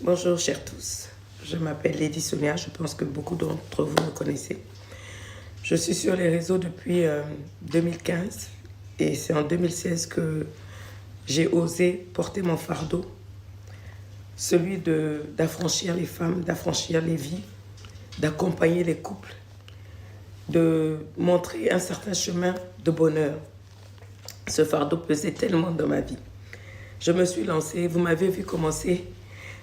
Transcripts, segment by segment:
Bonjour chers tous, je m'appelle Lady Sonia, je pense que beaucoup d'entre vous me connaissez. Je suis sur les réseaux depuis 2015 et c'est en 2016 que j'ai osé porter mon fardeau, celui d'affranchir les femmes, d'affranchir les vies, d'accompagner les couples, de montrer un certain chemin de bonheur. Ce fardeau pesait tellement dans ma vie. Je me suis lancée, vous m'avez vu commencer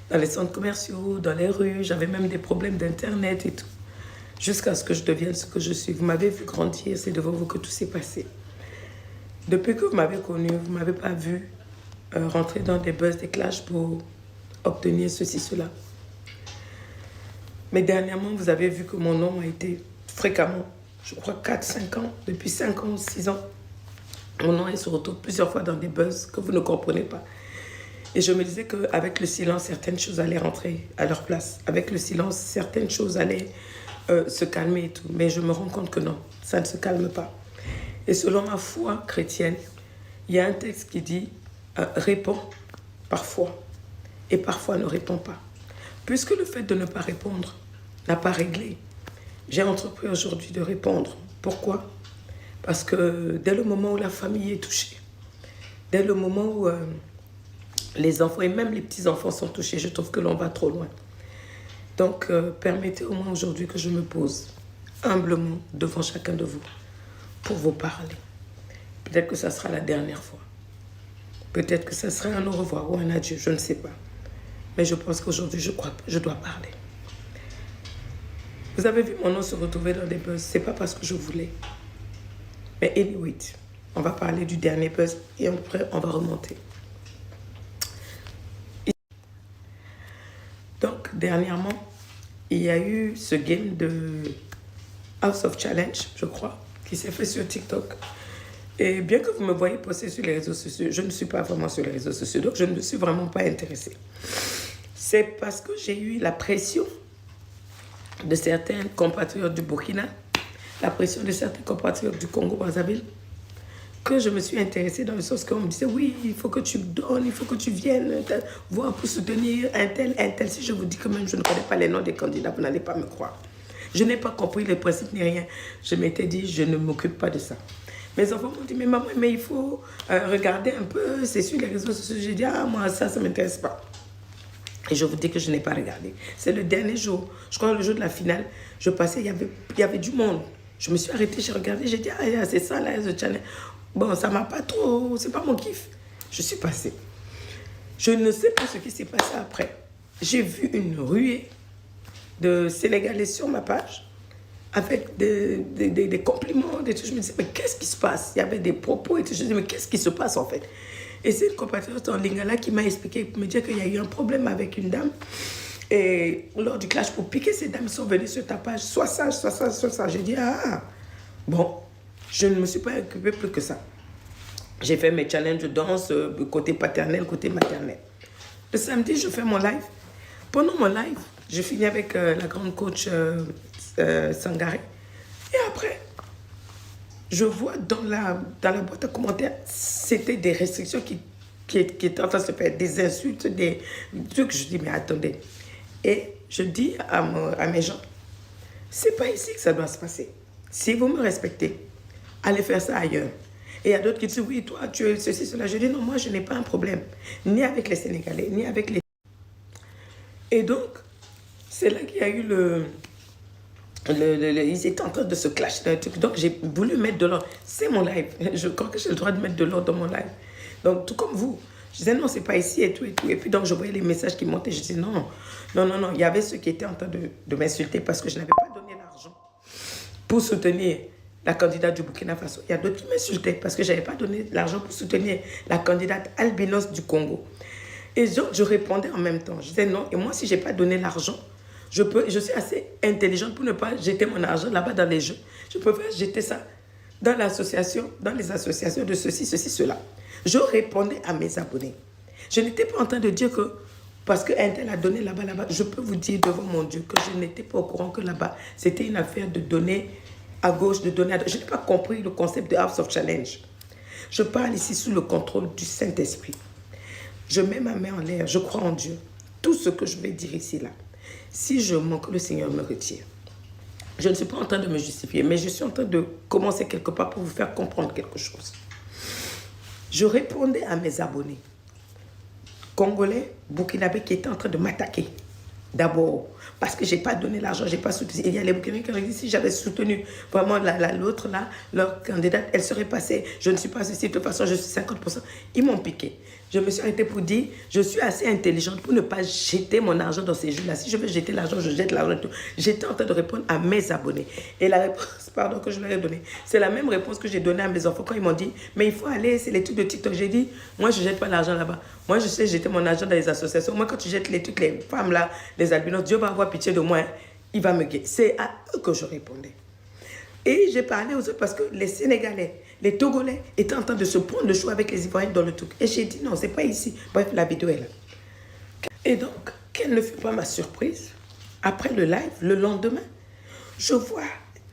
dans les centres commerciaux, dans les rues, j'avais même des problèmes d'internet et tout, jusqu'à ce que je devienne ce que je suis. Vous m'avez vu grandir, c'est devant vous que tout s'est passé. Depuis que vous m'avez connue, vous ne m'avez pas vu rentrer dans des buzz, des clashs pour obtenir ceci, cela. Mais dernièrement, vous avez vu que mon nom a été fréquemment, je crois 4-5 ans, depuis 5 ans, 6 ans, mon nom est se retrouve plusieurs fois dans des buzz que vous ne comprenez pas. Et je me disais qu'avec le silence, certaines choses allaient rentrer à leur place. Avec le silence, certaines choses allaient se calmer et tout. Mais je me rends compte que non, ça ne se calme pas. Et selon ma foi chrétienne, il y a un texte qui dit réponds parfois et parfois ne réponds pas. Puisque le fait de ne pas répondre n'a pas réglé, j'ai entrepris aujourd'hui de répondre. Pourquoi? Parce que dès le moment où la famille est touchée, dès le moment où les enfants et même les petits-enfants sont touchés, je trouve que l'on va trop loin. Donc, permettez au moins aujourd'hui que je me pose humblement devant chacun de vous pour vous parler. Peut-être que ça sera la dernière fois. Peut-être que ça sera un au revoir ou un adieu, je ne sais pas. Mais je pense qu'aujourd'hui, je crois que je dois parler. Vous avez vu mon nom se retrouver dans des buzz, c'est pas parce que je voulais. Mais anyway, on va parler du dernier buzz et après, on va remonter. Donc, dernièrement, il y a eu ce game de House of Challenge, je crois, qui s'est fait sur TikTok. Et bien que vous me voyez poster sur les réseaux sociaux, je ne suis pas vraiment sur les réseaux sociaux, donc je ne me suis vraiment pas intéressée. C'est parce que j'ai eu la pression de certains compatriotes du Burkina, la pression de certains compatriotes du Congo-Brazzaville, que je me suis intéressée dans le sens qu'on me disait, oui, il faut que tu donnes, il faut que tu viennes voir pour soutenir un tel, un tel. Si je vous dis que même je ne connais pas les noms des candidats, vous n'allez pas me croire. Je n'ai pas compris les principes ni rien. Je m'étais dit, je ne m'occupe pas de ça. Mes enfants m'ont dit, mais maman, mais il faut regarder un peu, c'est sur les réseaux sociaux. J'ai dit, ah, moi, ça ne m'intéresse pas. Et je vous dis que je n'ai pas regardé. C'est le dernier jour, je crois le jour de la finale, je passais, il y avait du monde. Je me suis arrêtée, j'ai regardé, j'ai dit, ah, c'est ça là, The Channel. Bon, ça m'a pas trop, c'est pas mon kiff. Je suis passée. Je ne sais pas ce qui s'est passé après. J'ai vu une ruée de Sénégalais sur ma page avec des compliments, des trucs. Je me disais, mais qu'est-ce qui se passe? Il y avait des propos et tout. Je me disais, mais qu'est-ce qui se passe en fait? Et c'est une compatriote en Lingala qui m'a expliqué, pour me dire qu'il y a eu un problème avec une dame. Et lors du clash, pour piquer, ces dames sont venues sur ta page. Sois sage, sois sage, sois sage. J'ai dit, ah, bon. Je ne me suis pas occupée plus que ça. J'ai fait mes challenges de danse, côté paternel, côté maternel. Le samedi, je fais mon live. Pendant mon live, je finis avec la grande coach Sangaré. Et après, je vois dans la boîte à commentaires, c'était des restrictions qui étaient en train de se faire, des insultes, des trucs. Je dis, mais attendez. Et je dis à mes gens, c'est pas ici que ça doit se passer. Si vous me respectez, allez faire ça ailleurs. Et il y a d'autres qui disent, oui, toi, tu es ceci, cela. Je dis, non, moi, je n'ai pas un problème. Ni avec les Sénégalais, ni avec les... Et donc, c'est là qu'il y a eu ils étaient en train de se clasher dans un truc. Donc, j'ai voulu mettre de l'ordre. C'est mon live. Je crois que j'ai le droit de mettre de l'ordre dans mon live. Donc, tout comme vous. Je disais, non, c'est pas ici et tout et tout. Et puis, donc, je voyais les messages qui montaient. Je disais, non, non, non, non. Il y avait ceux qui étaient en train de m'insulter parce que je n'avais pas donné l'argent pour soutenir la candidate du Burkina Faso. Il y a d'autres qui m'insultaient parce que je n'avais pas donné l'argent pour soutenir la candidate albinos du Congo. Et donc, je répondais en même temps. Je disais non. Et moi, si je n'ai pas donné l'argent, je suis assez intelligente pour ne pas jeter mon argent là-bas dans les jeux. Je préfère jeter ça dans l'association, dans les associations de ceci, ceci, cela. Je répondais à mes abonnés. Je n'étais pas en train de dire que parce qu'un tel a donné là-bas, là-bas, je peux vous dire devant mon Dieu que je n'étais pas au courant que là-bas, c'était une affaire de donner à gauche, de donner à droite. Je n'ai pas compris le concept de House of Challenge. Je parle ici sous le contrôle du Saint-Esprit. Je mets ma main en l'air, je crois en Dieu. tout ce que je vais dire ici, là, si je manque, le Seigneur me retire. Je ne suis pas en train de me justifier, mais je suis en train de commencer quelque part pour vous faire comprendre quelque chose. Je répondais à mes abonnés congolais, burkinabés qui étaient en train de m'attaquer. D'abord, parce que je n'ai pas donné l'argent, je n'ai pas soutenu. Il y a les Burkinabés qui ont dit, si j'avais soutenu vraiment l'autre, là, leur candidate, elle serait passée. Je ne suis pas ceci, de toute façon, je suis 50%. Ils m'ont piqué. Je me suis arrêtée pour dire, je suis assez intelligente pour ne pas jeter mon argent dans ces jeux-là. Si je veux jeter l'argent, je jette l'argent et tout. J'étais en train de répondre à mes abonnés. Et la réponse, pardon, que je leur ai donnée, c'est la même réponse que j'ai donnée à mes enfants quand ils m'ont dit, mais il faut aller, c'est les trucs de TikTok. J'ai dit, moi, je ne jette pas l'argent là-bas. Moi, je sais jeter mon argent dans les associations. Moi, quand tu jettes les trucs, les femmes là, les albinos, Dieu va avoir pitié de moi. Hein. Il va me guérir. C'est à eux que je répondais. Et j'ai parlé aux autres parce que les Sénégalais, les Togolais étaient en train de se prendre le choix avec les Ivoiriens dans le truc. Et j'ai dit non, c'est pas ici. Bref, la vidéo est là. Et donc, quelle ne fut pas ma surprise? Après le live, le lendemain, je vois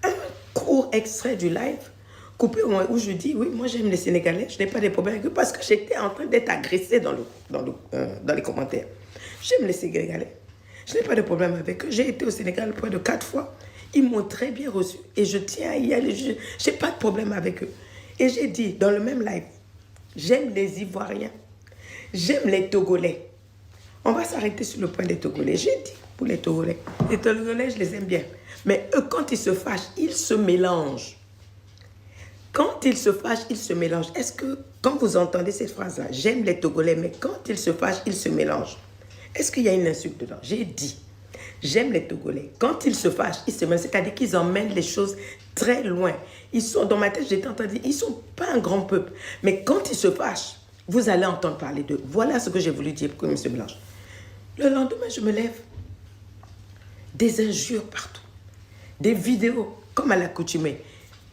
un court extrait du live coupé au moment où je dis, oui, moi j'aime les Sénégalais, je n'ai pas de problème avec eux parce que j'étais en train d'être agressée dans les commentaires. J'aime les Sénégalais, je n'ai pas de problème avec eux. J'ai été au Sénégal près de 4 fois. Ils m'ont très bien reçu et je tiens à y aller. Je n'ai pas de problème avec eux. Et j'ai dit dans le même live, j'aime les Ivoiriens, j'aime les Togolais. On va s'arrêter sur le point des Togolais. J'ai dit pour les Togolais, je les aime bien. Mais eux, quand ils se fâchent, ils se mélangent. Quand ils se fâchent, ils se mélangent. Est-ce que, quand vous entendez cette phrase-là, j'aime les Togolais, mais quand ils se fâchent, ils se mélangent. Est-ce qu'il y a une insulte dedans? J'ai dit, j'aime les Togolais. Quand ils se fâchent, ils se mélangent. C'est-à-dire qu'ils emmènent les choses très loin. Ils sont, dans ma tête, j'étais en train de dire, ils ne sont pas un grand peuple. Mais quand ils se fâchent, vous allez entendre parler d'eux. Voilà ce que j'ai voulu dire pour que se mélange. Le lendemain, je me lève. Des injures partout. Des vidéos, comme à l'accoutumée.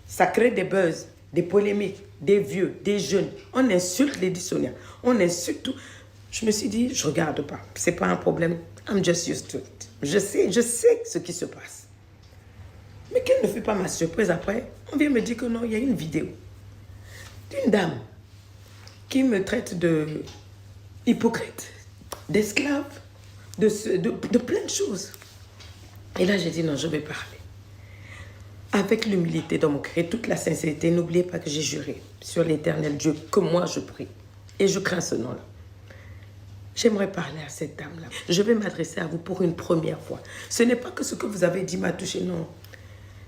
Ça crée des buzz, des polémiques, des vieux, des jeunes. On insulte les dissonants. On insulte tout. Je me suis dit, je ne regarde pas. Ce n'est pas un problème. I'm just used to it. Je sais ce qui se passe. Mais quelle ne fut pas ma surprise après? On vient me dire que non, il y a une vidéo d'une dame qui me traite de hypocrite, d'esclave, de plein de choses. Et là, j'ai dit non, je vais parler. Avec l'humilité dans mon cœur et toute la sincérité, n'oubliez pas que j'ai juré sur l'Éternel Dieu que moi je prie. Et je crains ce nom-là. J'aimerais parler à cette dame-là. Je vais m'adresser à vous pour une première fois. Ce n'est pas que ce que vous avez dit m'a touché, non.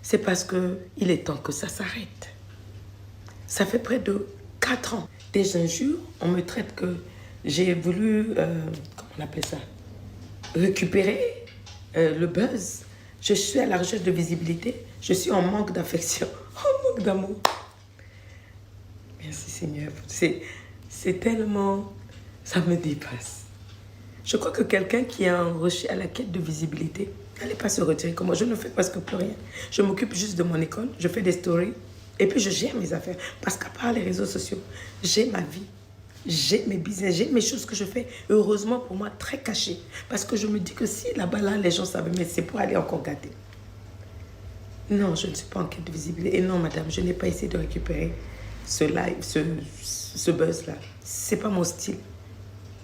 C'est parce qu'il est temps que ça s'arrête. Ça fait près de 4 ans. Des injures, on me traite que j'ai voulu, comment on appelle ça, récupérer le buzz. Je suis à la recherche de visibilité. Je suis en manque d'affection, en manque d'amour. Merci Seigneur. C'est tellement... Ça me dépasse. Je crois que quelqu'un qui est à la quête de visibilité, n'allez pas se retirer comme moi. Je ne fais presque plus rien. Je m'occupe juste de mon école. Je fais des stories. Et puis je gère mes affaires. Parce qu'à part les réseaux sociaux, j'ai ma vie. J'ai mes business, j'ai mes choses que je fais, heureusement pour moi, très cachées. Parce que je me dis que si là-bas, là, les gens savent, mais c'est pour aller encore gâter. Non, je ne suis pas en quête de visibilité. Et non, madame, je n'ai pas essayé de récupérer ce live, ce buzz-là. C'est pas mon style.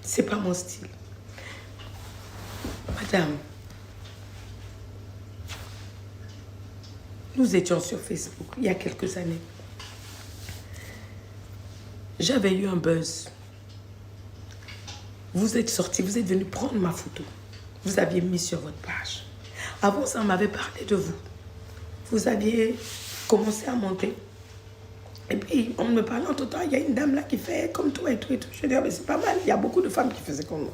C'est pas mon style. Madame, nous étions sur Facebook il y a quelques années. J'avais eu un buzz. Vous êtes sorti, vous êtes venu prendre ma photo. Vous aviez mis sur votre page. Avant ça, on m'avait parlé de vous. Vous aviez commencé à monter. Et puis, on me parlait en tout temps, il y a une dame là qui fait comme toi et tout et tout. Je dis, ah, mais c'est pas mal, il y a beaucoup de femmes qui faisaient comme moi.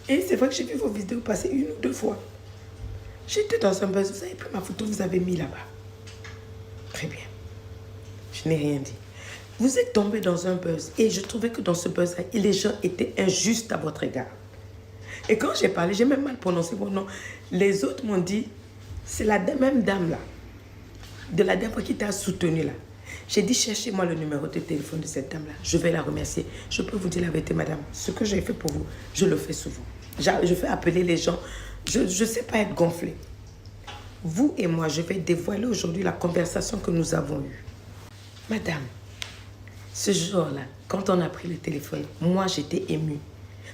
Et c'est vrai que j'ai vu vos vidéos passer 1 ou 2 fois. J'étais dans un buzz, vous avez pris ma photo, vous avez mis là-bas. Très bien. Je n'ai rien dit. Vous êtes tombé dans un buzz et je trouvais que dans ce buzz-là, les gens étaient injustes à votre égard. Et quand j'ai parlé, j'ai même mal prononcé vos noms. Les autres m'ont dit, c'est la même dame là, de la dame qui t'a soutenu là. J'ai dit, cherchez-moi le numéro de téléphone de cette dame là. Je vais la remercier. Je peux vous dire la vérité, madame. Ce que j'ai fait pour vous, je le fais souvent. Je fais appeler les gens. Je ne sais pas être gonflée. Vous et moi, je vais dévoiler aujourd'hui la conversation que nous avons eue. Madame, ce jour-là, quand on a pris le téléphone, moi, j'étais émue.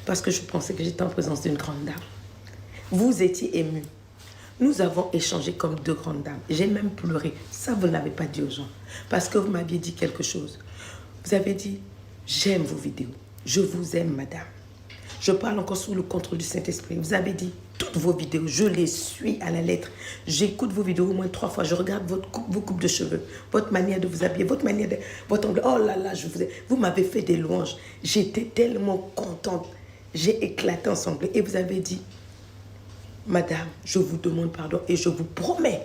parce que je pensais que j'étais en présence d'une grande dame. Vous étiez ému. Nous avons échangé comme deux grandes dames. J'ai même pleuré. Ça, vous n'avez pas dit aux gens. Parce que vous m'aviez dit quelque chose. Vous avez dit, j'aime vos vidéos. Je vous aime, madame. Je parle encore sous le contrôle du Saint-Esprit. Vous avez dit, toutes vos vidéos, je les suis à la lettre. J'écoute vos vidéos au moins 3 fois. Je regarde vos coupes de cheveux, votre manière de vous habiller, votre manière de... Votre angle. Oh là là, vous m'avez fait des louanges. J'étais tellement contente. J'ai éclaté ensemble. Et vous avez dit, madame, je vous demande pardon et je vous promets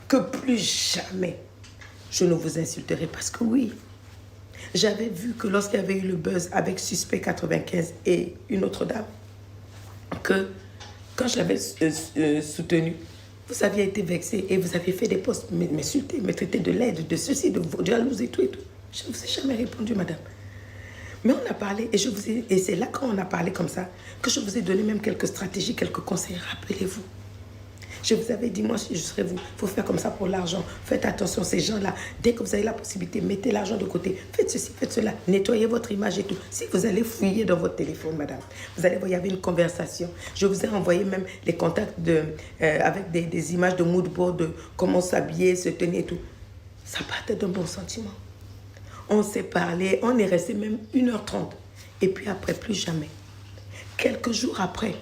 que plus jamais je ne vous insulterai. Parce que oui, j'avais vu que lorsqu'il y avait eu le buzz avec Suspect 95 et une autre dame, que quand je l'avais soutenu, vous aviez été vexé et vous aviez fait des posts, m'insulter, me traiter de laide, de ceci, de jalouse et tout et tout. Je ne vous ai jamais répondu, madame. Mais on a parlé et c'est là quand on a parlé comme ça que je vous ai donné même quelques stratégies, quelques conseils. Rappelez-vous. Je vous avais dit, moi, si je serais vous, il faut faire comme ça pour l'argent. Faites attention, ces gens-là, dès que vous avez la possibilité, mettez l'argent de côté. Faites ceci, faites cela. Nettoyez votre image et tout. Si vous allez fouiller dans votre téléphone, madame, vous allez voir, il y avait une conversation. Je vous ai envoyé même les contacts avec des images de mood board, de comment s'habiller, se tenir et tout. Ça partait d'un bon sentiment. On s'est parlé, on est resté même 1h30. Et puis après, plus jamais. Quelques jours après,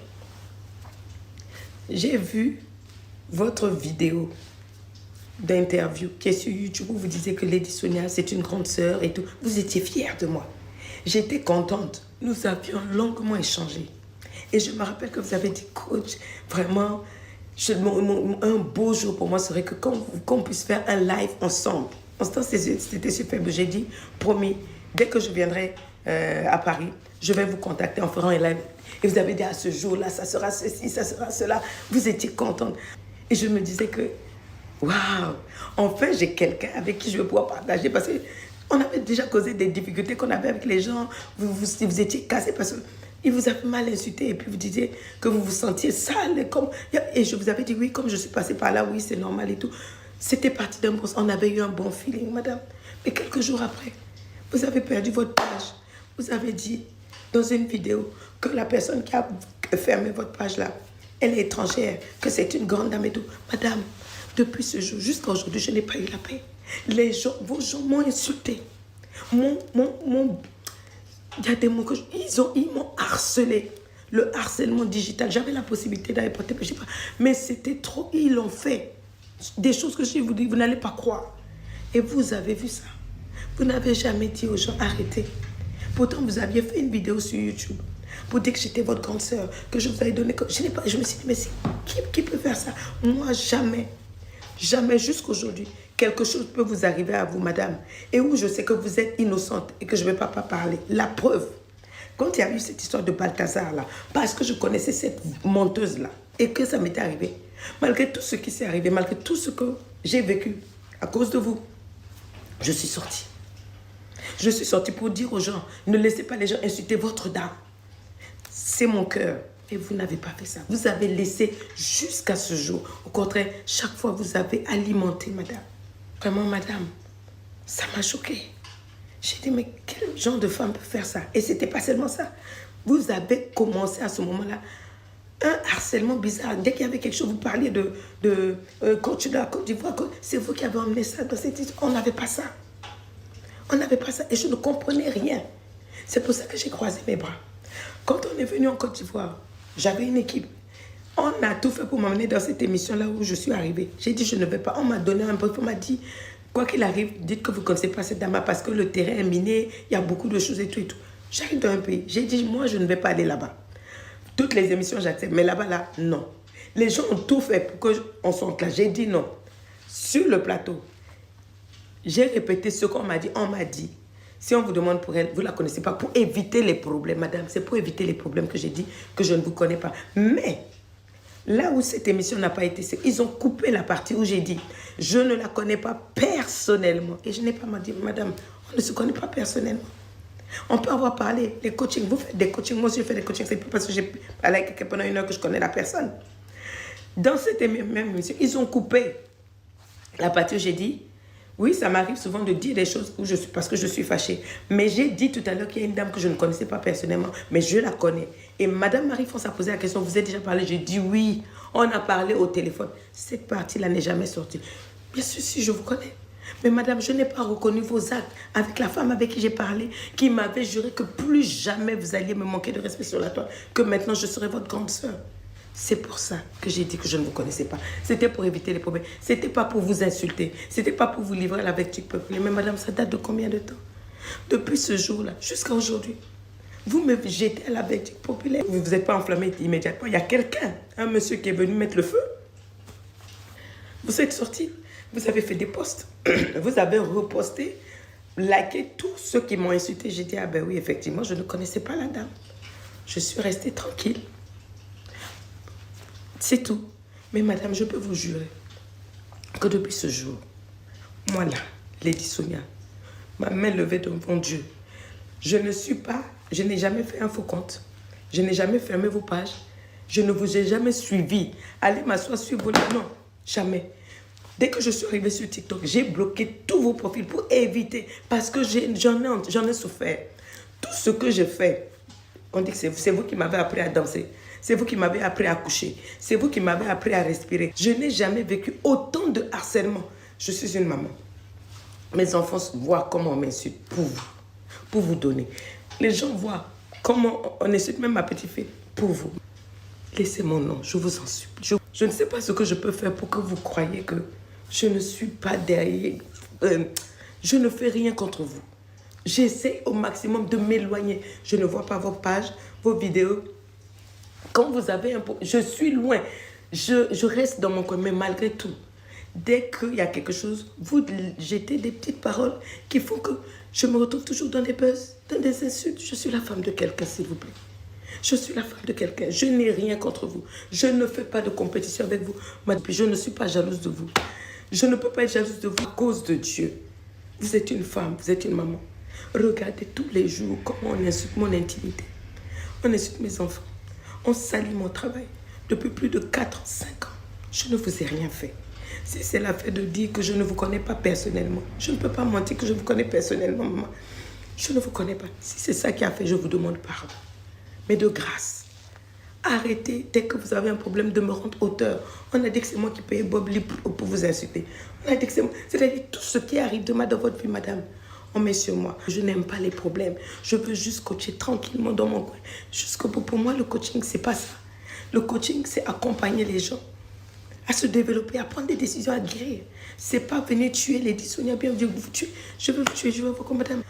j'ai vu votre vidéo d'interview qui est sur YouTube où vous disiez que Lady Sonia, c'est une grande sœur et tout. Vous étiez fière de moi. J'étais contente. Nous avions longuement échangé. Et je me rappelle que vous avez dit, coach, vraiment, un beau jour pour moi serait que qu'on puisse faire un live ensemble. En ce temps, c'était super. J'ai dit, promis, dès que je viendrai à Paris, je vais vous contacter en faisant un live. Et vous avez dit, à ce jour-là, ça sera ceci, ça sera cela. Vous étiez contente. Et je me disais que, waouh, enfin, j'ai quelqu'un avec qui je vais pouvoir partager. Parce qu'on avait déjà causé des difficultés qu'on avait avec les gens. Vous étiez cassés parce qu'ils vous avaient mal insulté. Et puis vous disiez que vous vous sentiez sale. Et je vous avais dit, oui, comme je suis passée par là, oui, c'est normal et tout. C'était parti d'un bon... On avait eu un bon feeling, madame. Mais quelques jours après, vous avez perdu votre page. Vous avez dit dans une vidéo que la personne qui a fermé votre page là, elle est étrangère, que c'est une grande dame et tout. Madame, depuis ce jour jusqu'à aujourd'hui, je n'ai pas eu la paix. Vos gens m'ont insulté. Il y a des mots que ils m'ont harcelé. Le harcèlement digital, j'avais la possibilité d'aller porter, mais c'était trop. Ils l'ont fait. Des choses que je vous dis, vous n'allez pas croire. Et vous avez vu ça. Vous n'avez jamais dit aux gens, arrêtez. Pourtant, vous aviez fait une vidéo sur YouTube pour dire que j'étais votre grande sœur, que je vous avais donné... Je me suis dit, mais qui peut faire ça? Moi, jamais. Jamais jusqu'aujourd'hui. Quelque chose peut vous arriver à vous, madame. Et où je sais que vous êtes innocente et que je ne vais pas parler. La preuve, quand il y a eu cette histoire de Balthazar, là, parce que je connaissais cette menteuse-là et que ça m'était arrivé, malgré tout ce qui s'est arrivé, malgré tout ce que j'ai vécu à cause de vous, je suis sortie. Je suis sortie pour dire aux gens, ne laissez pas les gens insulter votre dame. C'est mon cœur. Et vous n'avez pas fait ça. Vous avez laissé jusqu'à ce jour. Au contraire, chaque fois, vous avez alimenté, madame. Vraiment, madame, ça m'a choquée. J'ai dit, mais quel genre de femme peut faire ça? Et ce n'était pas seulement ça. Vous avez commencé à ce moment-là un harcèlement bizarre. Dès qu'il y avait quelque chose, vous parliez de coach de la Côte d'Ivoire. C'est vous qui avez emmené ça dans cette histoire. On n'avait pas ça. On n'avait pas ça. Et je ne comprenais rien. C'est pour ça que j'ai croisé mes bras. Quand on est venu en Côte d'Ivoire, j'avais une équipe. On a tout fait pour m'amener dans cette émission-là où je suis arrivée. J'ai dit, je ne vais pas. On m'a donné un brief. On m'a dit, quoi qu'il arrive, dites que vous ne connaissez pas cette dame parce que le terrain est miné, il y a beaucoup de choses et tout et tout. J'arrive dans un pays. J'ai dit, moi, je ne vais pas aller là-bas. Toutes les émissions, j'accepte. Mais là-bas, là, non. Les gens ont tout fait pour qu'on sorte là. J'ai dit non. Sur le plateau, j'ai répété ce qu'on m'a dit. On m'a dit, si on vous demande pour elle, vous ne la connaissez pas, pour éviter les problèmes, madame. C'est pour éviter les problèmes que j'ai dit que je ne vous connais pas. Mais, là où cette émission n'a pas été, ils ont coupé la partie où j'ai dit, je ne la connais pas personnellement. Et je n'ai pas dit, madame, on ne se connaît pas personnellement. On peut avoir parlé, les coachings, vous faites des coachings, moi aussi je fais des coachings, c'est pas parce que j'ai parlé avec quelqu'un pendant 1 heure que je connais la personne. Dans cette même émission, ils ont coupé la partie où j'ai dit, oui, ça m'arrive souvent de dire des choses où parce que je suis fâchée. Mais j'ai dit tout à l'heure qu'il y a une dame que je ne connaissais pas personnellement, mais je la connais. Et Madame Marie-France a posé la question, vous avez déjà parlé? J'ai dit oui, on a parlé au téléphone. Cette partie-là n'est jamais sortie. Bien sûr, si je vous connais. Mais madame, je n'ai pas reconnu vos actes avec la femme avec qui j'ai parlé, qui m'avait juré que plus jamais vous alliez me manquer de respect sur la toile, que maintenant je serai votre grande sœur. C'est pour ça que j'ai dit que je ne vous connaissais pas. C'était pour éviter les problèmes. C'était pas pour vous insulter. C'était pas pour vous livrer à la vertu populaire. Mais madame, ça date de combien de temps? Depuis ce jour-là jusqu'à aujourd'hui. Vous me jetez à la vertu populaire. Vous n'êtes pas enflammé immédiatement. Il y a quelqu'un, un monsieur qui est venu mettre le feu. Vous êtes sorti. Vous avez fait des posts. Vous avez reposté, liké tous ceux qui m'ont insulté. J'ai dit, ah ben oui, effectivement, je ne connaissais pas la dame. Je suis restée tranquille. C'est tout. Mais madame, je peux vous jurer que depuis ce jour, moi là, Lady Sonia, ma main levée devant Dieu, je n'ai jamais fait un faux compte. Je n'ai jamais fermé vos pages. Je ne vous ai jamais suivi. Allez m'asseoir sur vos... Non, jamais. Dès que je suis arrivée sur TikTok, j'ai bloqué tous vos profils pour éviter, parce que j'en ai souffert. Tout ce que j'ai fait, on dit que c'est vous qui m'avez appris à danser. C'est vous qui m'avez appris à coucher. C'est vous qui m'avez appris à respirer. Je n'ai jamais vécu autant de harcèlement. Je suis une maman. Mes enfants voient comment on m'insulte pour vous donner. Les gens voient comment on insulte même ma petite fille pour vous. Laissez mon nom, je vous en supplie. Je ne sais pas ce que je peux faire pour que vous croyiez que je ne suis pas derrière. Je ne fais rien contre vous. J'essaie au maximum de m'éloigner. Je ne vois pas vos pages, vos vidéos. Quand vous avez un... Je suis loin. Je reste dans mon coin, mais malgré tout, dès qu'il y a quelque chose, vous jetez des petites paroles qui font que je me retrouve toujours dans des buzz, dans des insultes. Je suis la femme de quelqu'un, s'il vous plaît. Je suis la femme de quelqu'un. Je n'ai rien contre vous. Je ne fais pas de compétition avec vous. Je ne suis pas jalouse de vous. Je ne peux pas être jalouse de vous à cause de Dieu. Vous êtes une femme, vous êtes une maman. Regardez tous les jours comment on insulte mon intimité. On insulte mes enfants. On salit mon travail. Depuis plus de 4 ans, 5 ans, je ne vous ai rien fait. Si c'est la fait de dire que je ne vous connais pas personnellement, je ne peux pas mentir que je vous connais personnellement, maman. Je ne vous connais pas. Si c'est ça qui a fait, je vous demande pardon. Mais de grâce, arrêtez dès que vous avez un problème de me rendre auteur. On a dit que c'est moi qui paye Bob Lee pour vous insulter. On a dit que c'est moi. C'est-à-dire tout ce qui arrive demain dans votre vie, madame, on met sur moi. Je n'aime pas les problèmes. Je veux juste coacher tranquillement dans mon coin. Jusqu'au bout. Pour moi, le coaching, c'est pas ça. Le coaching, c'est accompagner les gens à se développer, à prendre des décisions, à guérir. C'est pas venir tuer les Sonia, bien Dieu, vous tuez. Je veux vous tuer, je veux vous comme madame.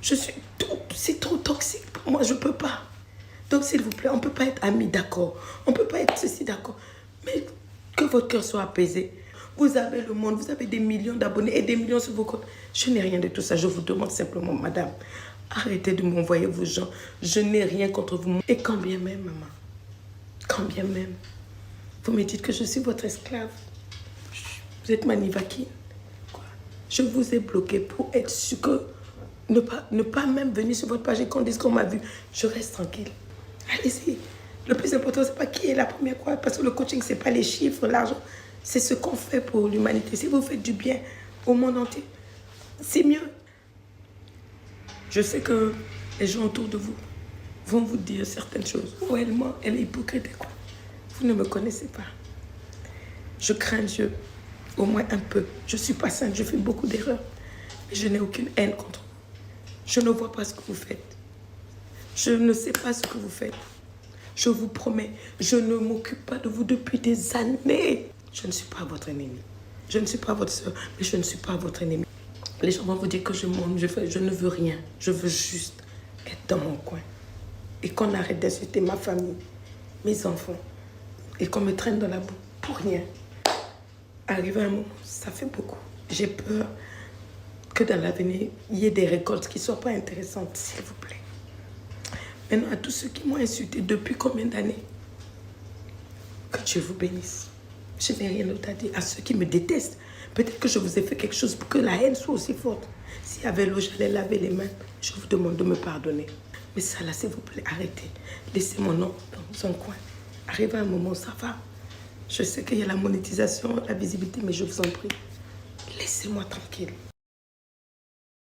Je suis tout, c'est trop toxique pour moi, je peux pas. Donc, s'il vous plaît, on ne peut pas être amis, d'accord. On ne peut pas être ceci, d'accord. Mais que votre cœur soit apaisé. Vous avez le monde, vous avez des millions d'abonnés et des millions sur vos comptes. Je n'ai rien de tout ça. Je vous demande simplement, madame, arrêtez de m'envoyer vos gens. Je n'ai rien contre vous. Et quand bien même, maman, quand bien même, vous me dites que je suis votre esclave. Vous êtes ma Nivakine. Je vous ai bloqué pour être sûr que ne pas même venir sur votre page et qu'on dise qu'on m'a vu. Je reste tranquille. Allez-y. Le plus important, ce n'est pas qui est la première quoi. Parce que le coaching, ce n'est pas les chiffres, l'argent. C'est ce qu'on fait pour l'humanité. Si vous faites du bien au monde entier, c'est mieux. Je sais que les gens autour de vous vont vous dire certaines choses. Oh, elle ment, elle est hypocrite. Quoi. Vous ne me connaissez pas. Je crains Dieu, au moins un peu. Je ne suis pas sainte, je fais beaucoup d'erreurs. Mais je n'ai aucune haine contre vous. Je ne vois pas ce que vous faites. Je ne sais pas ce que vous faites. Je vous promets, je ne m'occupe pas de vous depuis des années. Je ne suis pas votre ennemi. Je ne suis pas votre soeur, mais je ne suis pas votre ennemi. Les gens vont vous dire que je monte, je ne veux rien. Je veux juste être dans mon coin. Et qu'on arrête d'insulter ma famille, mes enfants. Et qu'on me traîne dans la boue pour rien. Arrivé à un moment, ça fait beaucoup. J'ai peur que dans l'avenir, il y ait des récoltes qui ne soient pas intéressantes, s'il vous plaît. Maintenant, à tous ceux qui m'ont insulté depuis combien d'années, que Dieu vous bénisse. Je n'ai rien d'autre à dire. À ceux qui me détestent, peut-être que je vous ai fait quelque chose pour que la haine soit aussi forte. S'il y avait l'eau, j'allais laver les mains. Je vous demande de me pardonner. Mais ça, là, s'il vous plaît, arrêtez. Laissez mon nom dans un coin. Arrive à un moment, ça va. Je sais qu'il y a la monétisation, la visibilité, mais je vous en prie, laissez-moi tranquille.